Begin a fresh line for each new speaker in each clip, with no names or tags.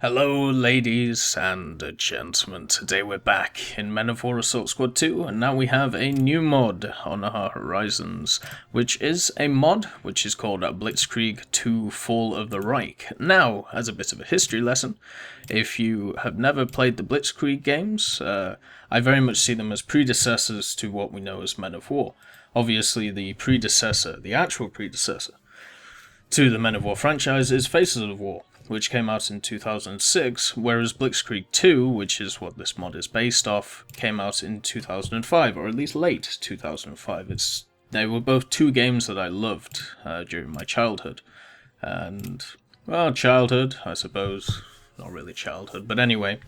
Hello ladies and gentlemen, today we're back in Men of War Assault Squad 2, and now we have a new mod on our horizons, which is a mod which is called Blitzkrieg 2 Fall of the Reich. Now, as a bit of a history lesson, if you have never played the Blitzkrieg games, I very much see them as predecessors to what we know as Men of War. Obviously the actual predecessor to the Men of War franchise is Faces of War, which came out in 2006, whereas Blitzkrieg 2, which is what this mod is based off, came out in 2005, or at least late 2005. They were both two games that I loved during my childhood. And, well, childhood, I suppose. Not really childhood, but anyway.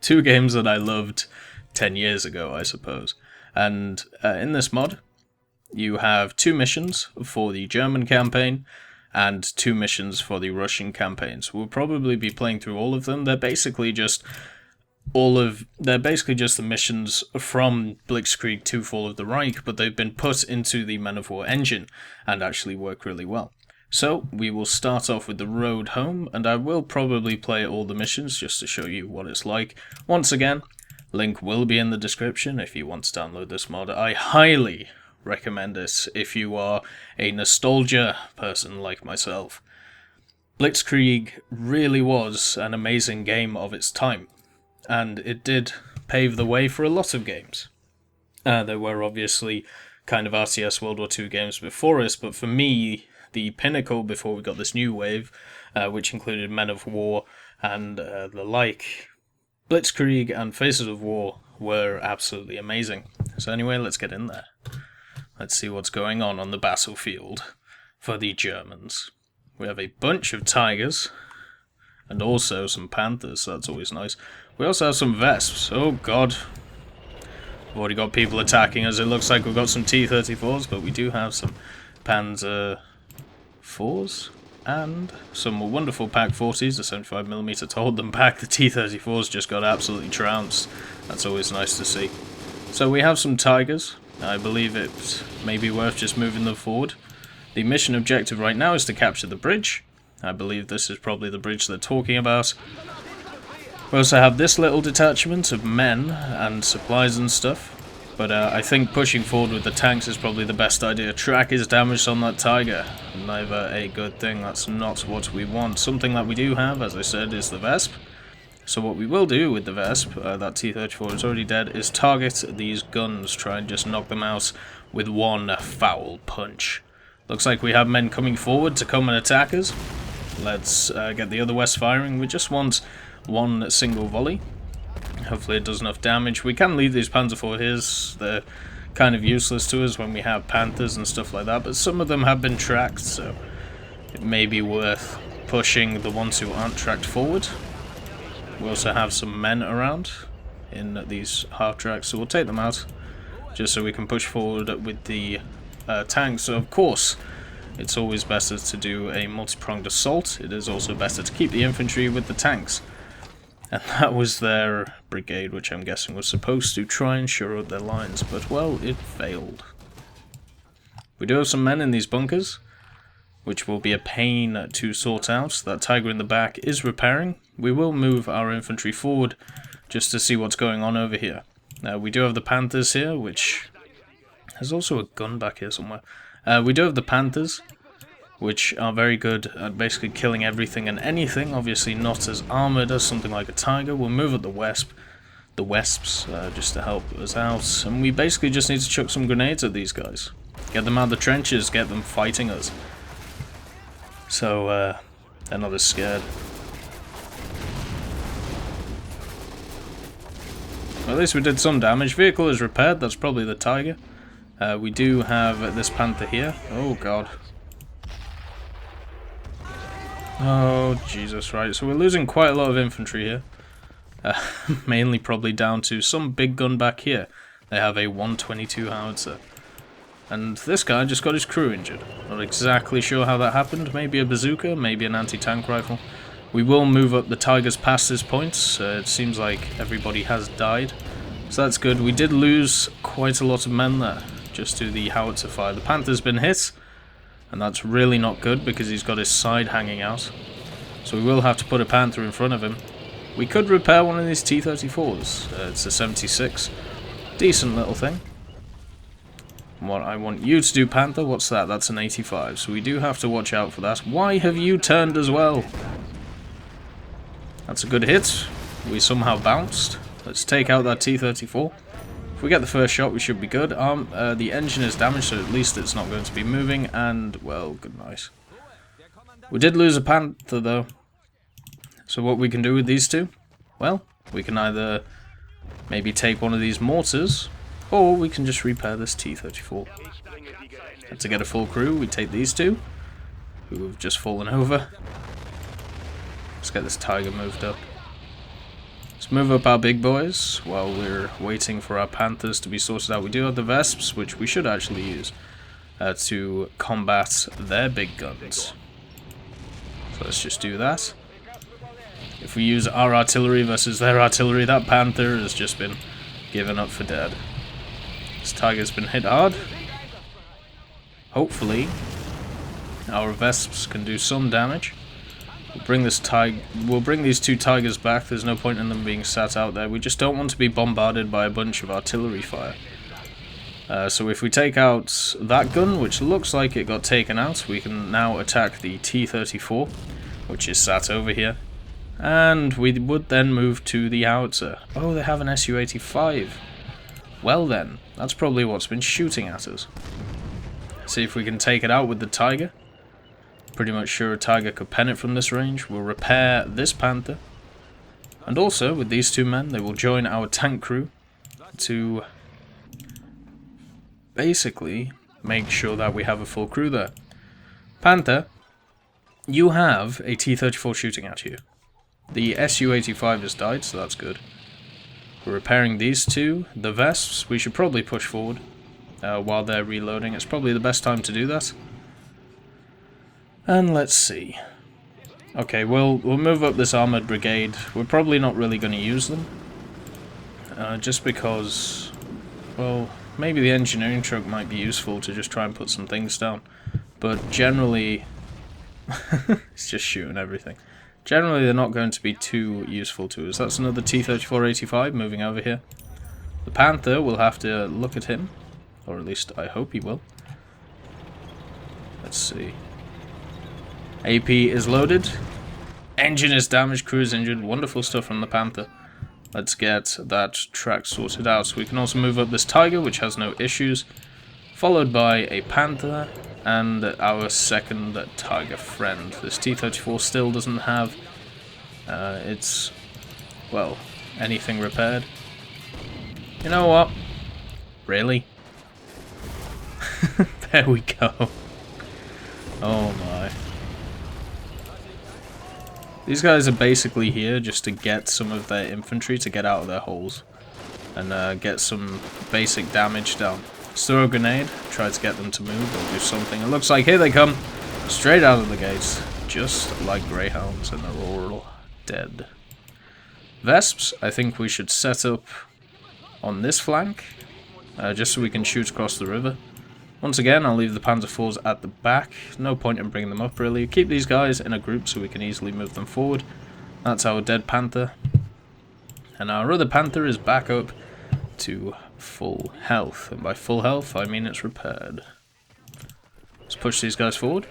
Two games that I loved 10 years ago, I suppose. And in this mod, you have two missions for the German campaign, and two missions for the Russian campaigns. We'll probably be playing through all of them. They're basically just the missions from Blitzkrieg 2 Fall of the Reich, but they've been put into the Men of War engine and actually work really well. So we will start off with the road home, and I will probably play all the missions just to show you what it's like. Once again, link will be in the description if you want to download this mod. I highly recommend it if you are a nostalgia person like myself. Blitzkrieg really was an amazing game of its time, and it did pave the way for a lot of games. There were obviously kind of RTS World War II games before us, but for me, the pinnacle before we got this new wave, which included Men of War and the like, Blitzkrieg and Faces of War were absolutely amazing. So anyway, let's get in there. Let's see what's going on the battlefield for the Germans. We have a bunch of tigers, and also some panthers, so that's always nice. We also have some vesps. Oh god. We've already got people attacking us. It looks like we've got some T-34s, but we do have some Panzer 4s, and some wonderful Pak 40s, the 75mm to hold them back. The T-34s just got absolutely trounced. That's always nice to see. So we have some tigers. I believe it may be worth just moving them forward. The mission objective right now is to capture the bridge. I believe this is probably the bridge they're talking about. We also have this little detachment of men and supplies and stuff. But I think pushing forward with the tanks is probably the best idea. Track is damaged on that tiger. Neither a good thing. That's not what we want. Something that we do have, as I said, is the Vesp. So what we will do with the Vesp, that T-34 is already dead, is target these guns, try and just knock them out with one foul punch. Looks like we have men coming forward to come and attack us. Let's get the other West firing. We just want one single volley. Hopefully it does enough damage. We can leave these Panzer IV. They're kind of useless to us when we have Panthers and stuff like that, but some of them have been tracked, so it may be worth pushing the ones who aren't tracked forward. We also have some men around in these half-tracks, so we'll take them out just so we can push forward with the tanks. So of course, it's always better to do a multi-pronged assault. It is also better to keep the infantry with the tanks. And that was their brigade, which I'm guessing was supposed to try and shore up their lines, but well, it failed. We do have some men in these bunkers, which will be a pain to sort out. That tiger in the back is repairing. We will move our infantry forward just to see what's going on over here. We do have the Panthers here, which... There's also a gun back here somewhere. We do have the Panthers, which are very good at basically killing everything and anything. Obviously not as armoured as something like a tiger. We'll move at the Wesps, just to help us out. And we basically just need to chuck some grenades at these guys. Get them out of the trenches, get them fighting us. So, they're not as scared. Well, at least we did some damage. Vehicle is repaired, that's probably the tiger. We do have this panther here. Oh god. Oh Jesus, right. So we're losing quite a lot of infantry here. Mainly probably down to some big gun back here. They have a 122 howitzer. And this guy just got his crew injured. Not exactly sure how that happened. Maybe a bazooka, maybe an anti-tank rifle. We will move up the tigers past this point. It seems like everybody has died. So that's good. We did lose quite a lot of men there, just to the howitzer fire. The Panther's been hit, and that's really not good because he's got his side hanging out. So we will have to put a Panther in front of him. We could repair one of these T-34s. It's a 76. Decent little thing. What I want you to do, Panther, what's that? That's an 85. So we do have to watch out for that. Why have you turned as well? That's a good hit. We somehow bounced. Let's take out that T-34. If we get the first shot, we should be good. The engine is damaged, so at least it's not going to be moving. And, well, good night. We did lose a Panther, though. So what we can do with these two? Well, we can either maybe take one of these mortars, or we can just repair this T-34. And to get a full crew, we take these two, who have just fallen over. Let's get this Tiger moved up. Let's move up our big boys while we're waiting for our Panthers to be sorted out. We do have the Vesps, which we should actually use to combat their big guns. So let's just do that. If we use our artillery versus their artillery, that Panther has just been given up for dead. This Tiger's been hit hard. Hopefully, our Vesps can do some damage. We'll bring these two Tigers back. There's no point in them being sat out there. We just don't want to be bombarded by a bunch of artillery fire. So if we take out that gun, which looks like it got taken out, we can now attack the T-34, which is sat over here. And we would then move to the howitzer. Oh, they have an Su-85. Well then, that's probably what's been shooting at us. See if we can take it out with the Tiger. Pretty much sure a Tiger could pen it from this range. We'll repair this Panther. And also, with these two men, they will join our tank crew to basically make sure that we have a full crew there. Panther, you have a T-34 shooting at you. The Su-85 has died, so that's good. We're repairing these two. The Vesps, we should probably push forward while they're reloading. It's probably the best time to do that. And let's see. Okay, we'll move up this armoured brigade. We're probably not really going to use them. Just because, well, maybe the engineering truck might be useful to just try and put some things down. But generally, it's just shooting everything. Generally, they're not going to be too useful to us. That's another T-34-85 moving over here. The Panther, we'll have to look at him. Or at least, I hope he will. Let's see. AP is loaded. Engine is damaged, crew is injured. Wonderful stuff from the Panther. Let's get that track sorted out. So we can also move up this Tiger, which has no issues. Followed by a Panther and our second Tiger friend. This T-34 still doesn't have its, well, anything repaired. You know what? Really? There we go. Oh my. These guys are basically here just to get some of their infantry to get out of their holes and get some basic damage down. Let's throw a grenade, try to get them to move or do something. It looks like here they come, straight out of the gates, just like greyhounds, and they're all dead. Vesps, I think we should set up on this flank, just so we can shoot across the river. Once again, I'll leave the Panzer IVs at the back. No point in bringing them up, really. Keep these guys in a group so we can easily move them forward. That's our dead Panther. And our other Panther is back up to full health. And by full health, I mean it's repaired. Let's push these guys forward.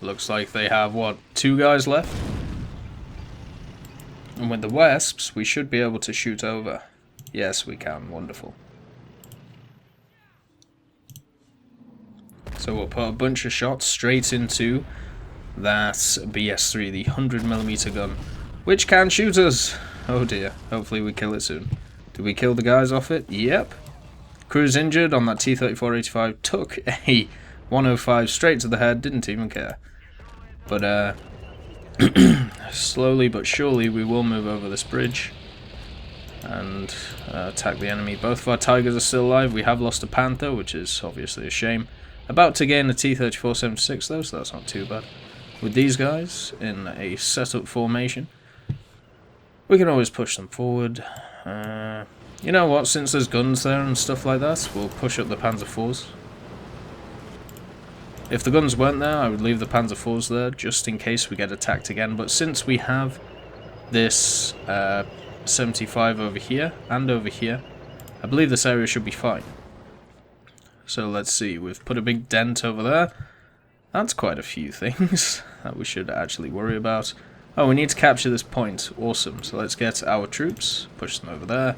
Looks like they have, what, 2 guys left? And with the Vesps, we should be able to shoot over. Yes, we can. Wonderful. So we'll put a bunch of shots straight into that BS3, the 100mm gun, which can shoot us. Oh dear. Hopefully we kill it soon. Did we kill the guys off it? Yep. Crew's injured on that T-34-85. Took a 105 straight to the head. Didn't even care. But slowly but surely we will move over this bridge and attack the enemy. Both of our Tigers are still alive. We have lost a Panther, which is obviously a shame. About to gain a T-34-76 though, so that's not too bad. With these guys in a setup formation, We can always push them forward. You know what, since there's guns there and stuff like that, we'll push up the Panzer IVs. If the guns weren't there, I would leave the Panzer IVs there, just in case we get attacked again. But since we have this 75 over here, and over here, I believe this area should be fine. So let's see, we've put a big dent over there. That's quite a few things that we should actually worry about. Oh, we need to capture this point. Awesome. So let's get our troops, push them over there.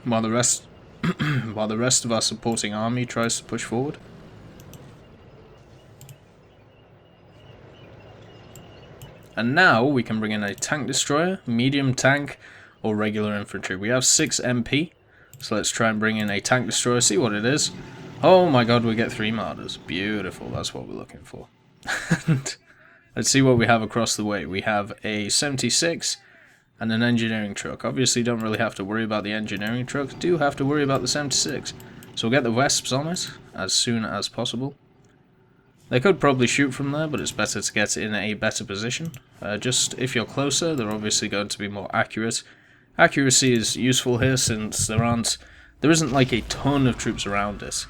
While the rest of our supporting army tries to push forward. And now we can bring in a tank destroyer, medium tank, or regular infantry. We have 6 MP, so let's try and bring in a tank destroyer, see what it is. Oh my god, we get 3 martyrs. Beautiful, that's what we're looking for. Let's see what we have across the way. We have a 76 and an engineering truck. Obviously don't really have to worry about the engineering truck, do have to worry about the 76. So we'll get the Wesps on it as soon as possible. They could probably shoot from there, but it's better to get in a better position. Just if you're closer, they're obviously going to be more accurate. Accuracy is useful here since there isn't like a ton of troops around it,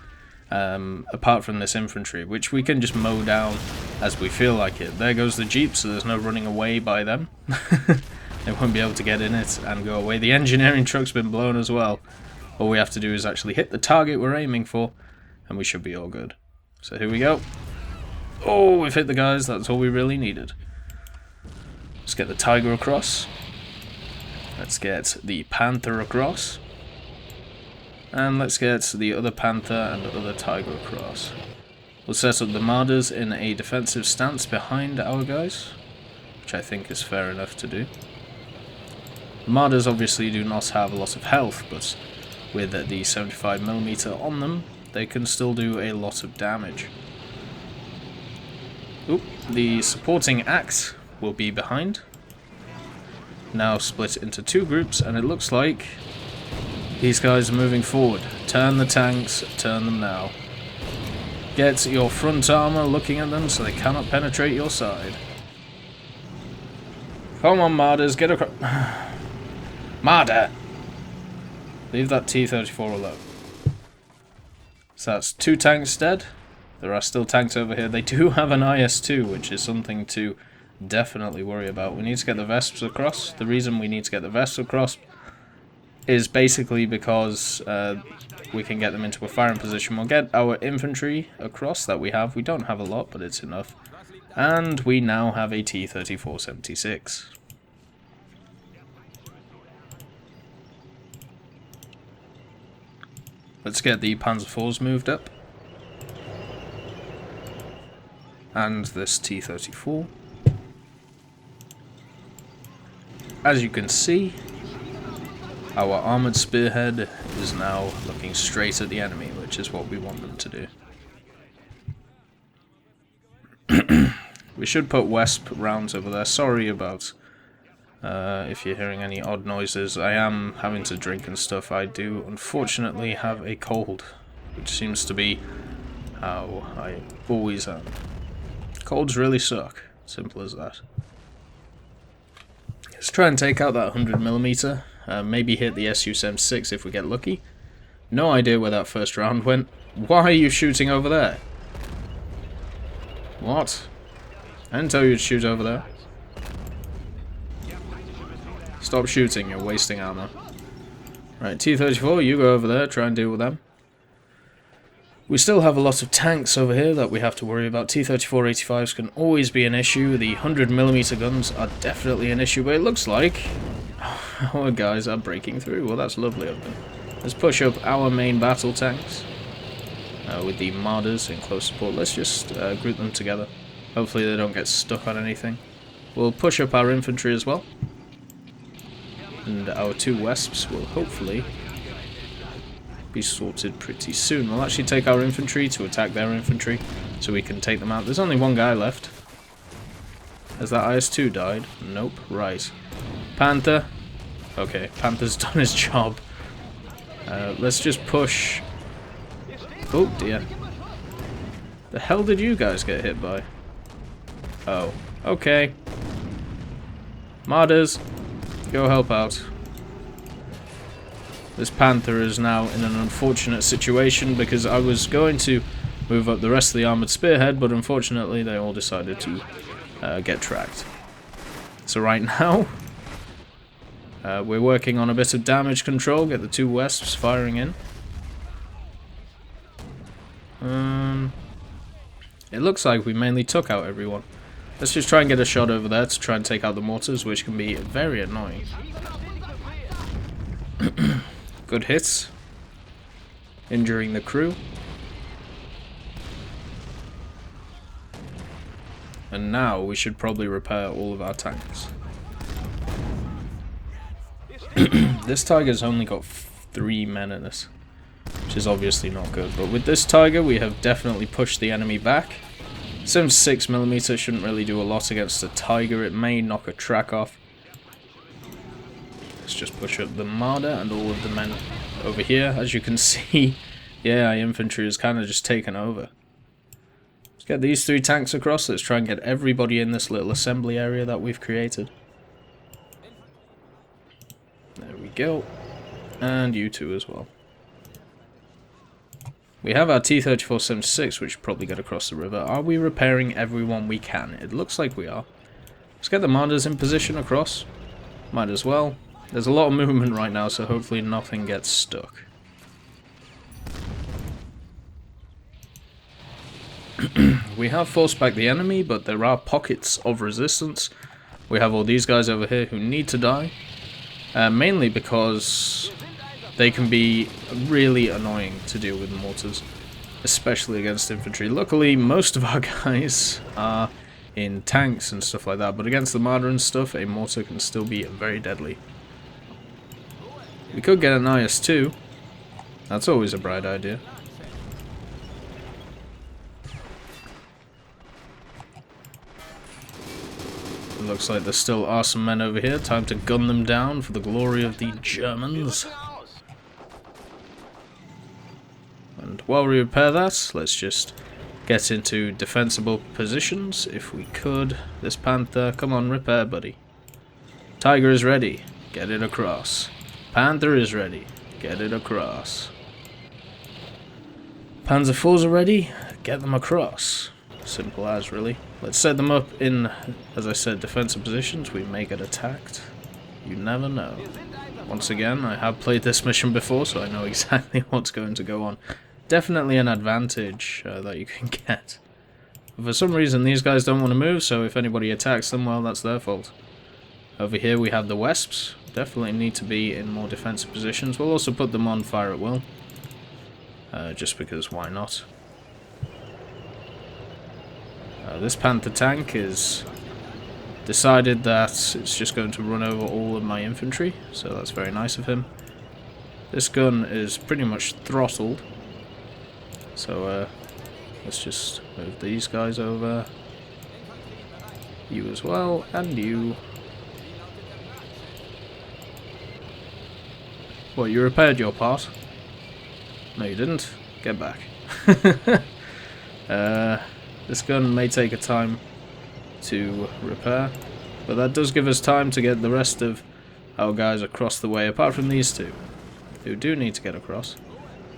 apart from this infantry, which we can just mow down as we feel like it. There goes the jeep, so there's no running away by them. They won't be able to get in it and go away. The engineering truck's been blown as well. All we have to do is actually hit the target we're aiming for, and we should be all good. So here we go. Oh, we've hit the guys, that's all we really needed. Let's get the Tiger across. Let's get the Panther across. And let's get the other Panther and the other Tiger across. We'll set up the Martyrs in a defensive stance behind our guys, which I think is fair enough to do. The Martyrs obviously do not have a lot of health, but with the 75mm on them, they can still do a lot of damage. Oop, the supporting axe will be behind. Now split into 2 groups, and it looks like these guys are moving forward. Turn the tanks, turn them now. Get your front armor looking at them so they cannot penetrate your side. Come on, Martyrs, get across. Martyr! Leave that T-34 alone. So that's 2 tanks dead. There are still tanks over here. They do have an IS-2, which is something to definitely worry about. We need to get the Vesps across. The reason we need to get the Vesps across is basically because we can get them into a firing position. We'll get our infantry across that we have. We don't have a lot, but it's enough. And we now have a T-34-76. Let's get the Panzer IVs moved up. And this T-34. As you can see, our armoured spearhead is now looking straight at the enemy, which is what we want them to do. We should put Wesp rounds over there. Sorry about if you're hearing any odd noises. I am having to drink and stuff. I do unfortunately have a cold, which seems to be how I always am. Colds really suck. Simple as that. Let's try and take out that 100mm. Maybe hit the Su-76 if we get lucky. No idea where that first round went. Why are you shooting over there? What? I didn't tell you to shoot over there. Stop shooting, you're wasting ammo. Right, T-34, you go over there, try and deal with them. We still have a lot of tanks over here that we have to worry about. T-34-85s can always be an issue. The 100mm guns are definitely an issue, but it looks like our guys are breaking through. Well, that's lovely of them. Let's push up our main battle tanks with the Martyrs in close support. Let's just group them together. Hopefully they don't get stuck on anything. We'll push up our infantry as well. And our 2 Wesps will hopefully be sorted pretty soon. We'll actually take our infantry to attack their infantry so we can take them out. There's only 1 guy left. Has that IS-2 died? Nope. Right. Panther. Okay, Panther's done his job. Let's just push. Oh dear. The hell did you guys get hit by? Oh. Okay. Martyrs. Go help out. This Panther is now in an unfortunate situation because I was going to move up the rest of the armoured spearhead, but unfortunately they all decided to get tracked. So right now, we're working on a bit of damage control, get the 2 Wesps firing in. It looks like we mainly took out everyone. Let's just try and get a shot over there to try and take out the mortars, which can be very annoying. Good hits. Injuring the crew. And now we should probably repair all of our tanks. This Tiger's only got 3 men in it, which is obviously not good. But with this Tiger, we have definitely pushed the enemy back. 76mm shouldn't really do a lot against a Tiger. It may knock a track off. Let's just push up the Marder and all of the men over here. As you can see, yeah, our infantry is kind of just taken over. Let's get these 3 tanks across. Let's try and get everybody in this little assembly area that we've created. There we go. And you 2 as well. We have our T-34-76, which should probably get across the river. Are we repairing everyone we can? It looks like we are. Let's get the Marders in position across. Might as well. There's a lot of movement right now, so hopefully nothing gets stuck. We have forced back the enemy, but there are pockets of resistance. We have all these guys over here who need to die. Mainly because they can be really annoying to deal with mortars, especially against infantry. Luckily, most of our guys are in tanks and stuff like that, but against the Marder and stuff, a mortar can still be very deadly. We could get an IS-2. That's always a bright idea. It looks like there still are some men over here. Time to gun them down for the glory of the Germans. And while we repair that, let's just get into defensible positions if we could. This Panther, come on, repair, buddy. Tiger is ready. Get it across. Panther is ready. Get it across. Panzer IVs are ready. Get them across. Simple as, really. Let's set them up in, as I said, defensive positions. We may get attacked. You never know. Once again, I have played this mission before, so I know exactly what's going to go on. Definitely an advantage that you can get. For some reason, these guys don't want to move, so if anybody attacks them, well, that's their fault. Over here we have the Wesps. Definitely need to be in more defensive positions. We'll also put them on fire at will. Just because, why not? This Panther tank is decided that it's just going to run over all of my infantry, so that's very nice of him. This gun is pretty much throttled, so let's just move these guys over. You as well, and you. What, you repaired your part? No, you didn't. Get back. This gun may take a time to repair, but that does give us time to get the rest of our guys across the way, apart from these 2, who do need to get across.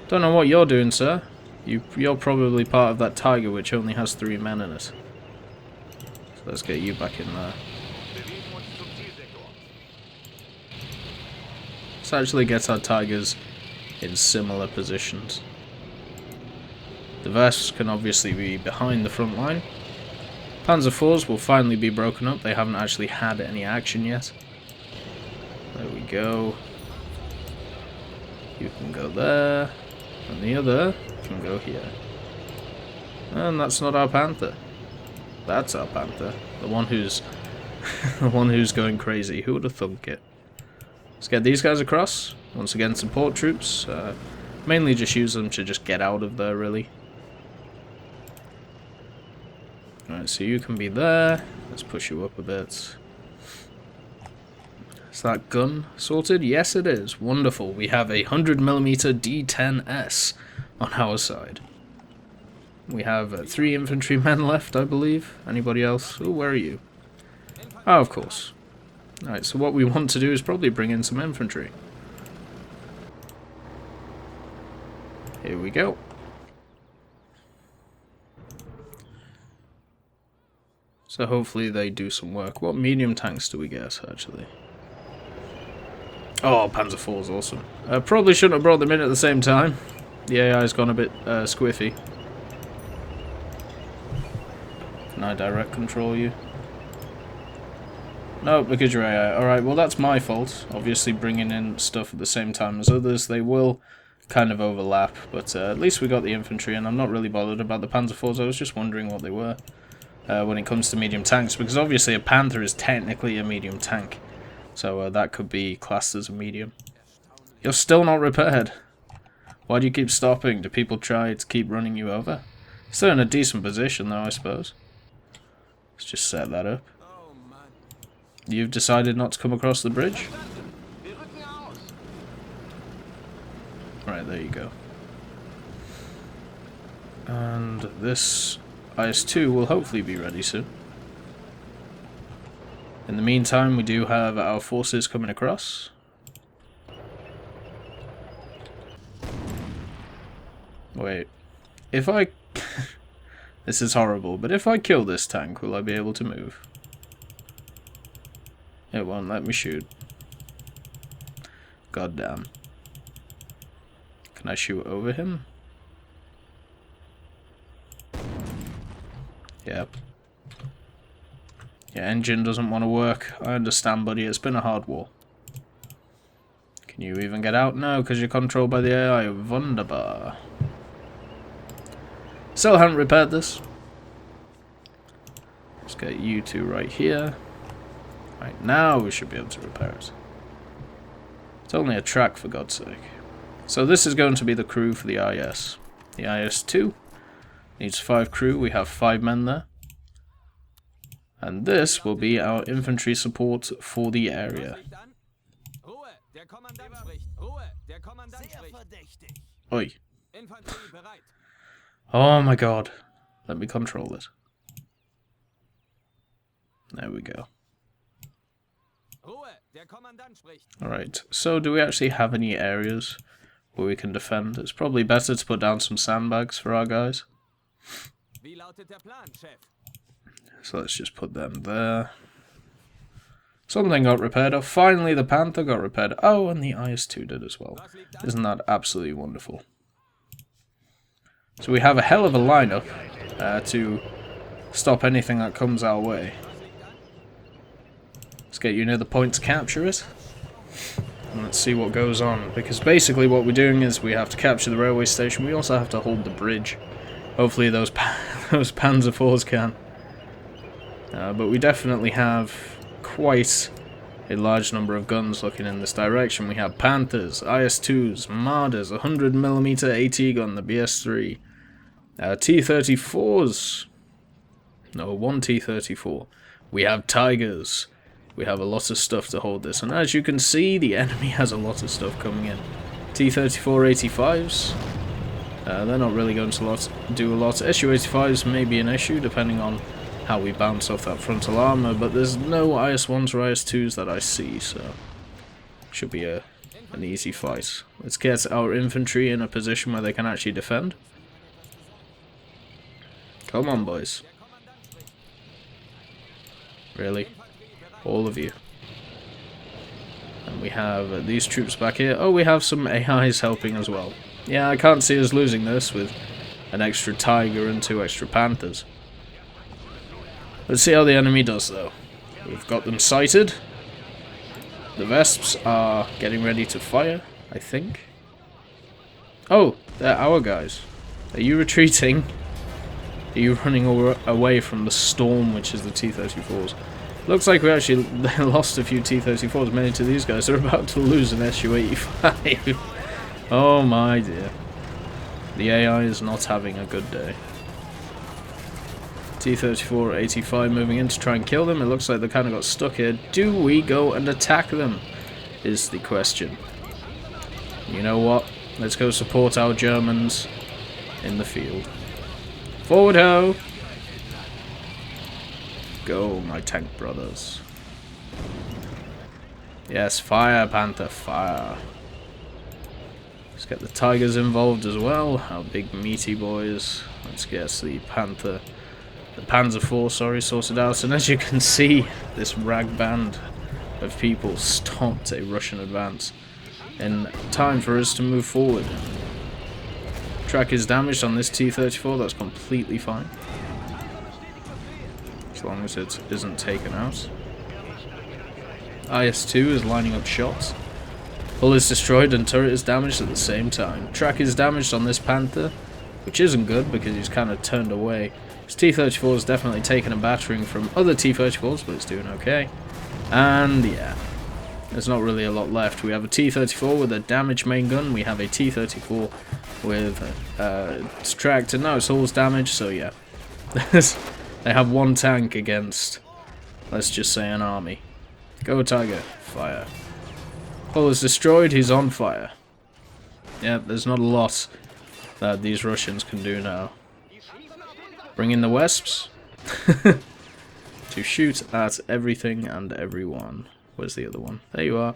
Don't know what you're doing, sir. You're probably part of that Tiger, which only has 3 men in it. So let's get you back in there. Let's actually get our Tigers in similar positions. The Vesps can obviously be behind the front line. Panzer IVs will finally be broken up. They haven't actually had any action yet. There we go. You can go there. And the other can go here. And that's not our Panther. That's our Panther. The one who's the one who's going crazy. Who would have thunk it? Let's get these guys across. Once again, support troops. Mainly just use them to just get out of there, really. Alright, so you can be there. Let's push you up a bit. Is that gun sorted? Yes, it is. Wonderful. We have a 100mm D10S on our side. We have 3 infantrymen left, I believe. Anybody else? Oh, where are you? Oh, of course. Alright, so what we want to do is probably bring in some infantry. Here we go. So hopefully they do some work. What medium tanks do we get, actually? Oh, Panzer IV is awesome. Probably shouldn't have brought them in at the same time. The AI's gone a bit squiffy. Can I direct control you? No, because you're AI. Alright, well that's my fault. Obviously bringing in stuff at the same time as others. They will kind of overlap, but at least we got the infantry, and I'm not really bothered about the Panzer IVs. I was just wondering what they were when it comes to medium tanks, because obviously a Panther is technically a medium tank. So that could be classed as a medium. You're still not repaired. Why do you keep stopping? Do people try to keep running you over? Still in a decent position though, I suppose. Let's just set that up. You've decided not to come across the bridge? Right, there you go. And this IS-2 will hopefully be ready soon. In the meantime, we do have our forces coming across. Wait, if I... This is horrible, but if I kill this tank, will I be able to move? It won't let me shoot. God damn. Can I shoot over him? Yep. Your engine doesn't want to work. I understand, buddy. It's been a hard war. Can you even get out? No, because you're controlled by the AI. Wunderbar. Still haven't repaired this. Let's get you two right here. Right, now we should be able to repair it. It's only a track, for God's sake. So this is going to be the crew for the IS. The IS-2 needs 5 crew. We have 5 men there. And this will be our infantry support for the area. Oi. Oh my god. Let me control it. There we go. Alright, so do we actually have any areas where we can defend? It's probably better to put down some sandbags for our guys. So let's just put them there. Something got repaired. Oh, finally the Panther got repaired. Oh, and the IS-2 did as well. Isn't that absolutely wonderful? So we have a hell of a lineup to stop anything that comes our way. Let's get you near the point to capture it. And let's see what goes on. Because basically what we're doing is we have to capture the railway station. We also have to hold the bridge. Hopefully those Panzer IVs can. But we definitely have quite a large number of guns looking in this direction. We have Panthers, IS-2s, Marders, 100mm AT gun, the BS-3, T-34s, no, 1 T-34. We have Tigers. We have a lot of stuff to hold this, and as you can see, the enemy has a lot of stuff coming in. T-34 85s, they're not really going to do a lot. Su-85s may be an issue, depending on how we bounce off that frontal armor, but there's no IS-1s or IS-2s that I see, so should be an easy fight. Let's get our infantry in a position where they can actually defend. Come on, boys. Really? All of you. And we have these troops back here. Oh, we have some AIs helping as well. Yeah, I can't see us losing this with an extra Tiger and 2 extra Panthers. Let's see how the enemy does, though. We've got them sighted. The Vesps are getting ready to fire, I think. Oh, they're our guys. Are you retreating? Are you running away from the storm, which is the T-34s? Looks like we actually lost a few T-34s. Many to these guys. They're about to lose an Su-85. Oh my dear. The AI is not having a good day. T-34 85 moving in to try and kill them. It looks like they kind of got stuck here. Do we go and attack them? Is the question. You know what? Let's go support our Germans in the field. Forward ho! Go, my tank brothers. Yes, fire, Panther, fire. Let's get the tigers involved as well, our big meaty boys. Let's get the Panzer IV, sorry, sorted out. And as you can see, this rag band of people stopped a Russian advance in time for us to move forward. Track is damaged on this T-34, that's completely fine. As long as it isn't taken out. IS-2 is lining up shots. Hull is destroyed and turret is damaged at the same time. Track is damaged on this Panther, which isn't good because he's kind of turned away. His T-34 has definitely taken a battering from other T-34s, but it's doing okay. And yeah, there's not really a lot left. We have a T-34 with a damaged main gun. We have a T-34 with it's tracked, and now it's Hull's damaged, so yeah. They have one tank against, let's just say, an army. Go Tiger, fire. Hull is destroyed, he's on fire. Yeah, there's not a lot that these Russians can do now. Bring in the Wesps to shoot at everything and everyone. Where's the other one? There you are.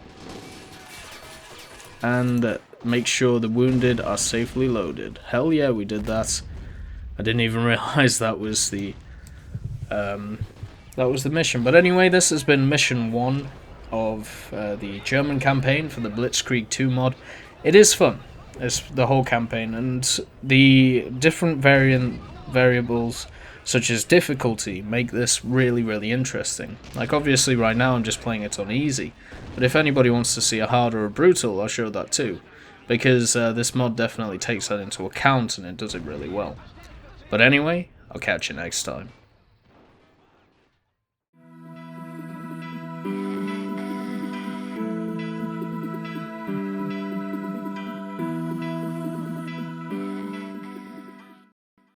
And make sure the wounded are safely loaded. Hell yeah, we did that. I didn't even realize that was the mission. But anyway, this has been mission 1 of the German campaign for the Blitzkrieg 2 mod. It is fun. It's the whole campaign, and the different variables such as difficulty make this really, really interesting. Like, obviously right now I'm just playing it on easy, but if anybody wants to see a hard or a brutal, I'll show that too, because this mod definitely takes that into account and it does it really well. But anyway, I'll catch you next time.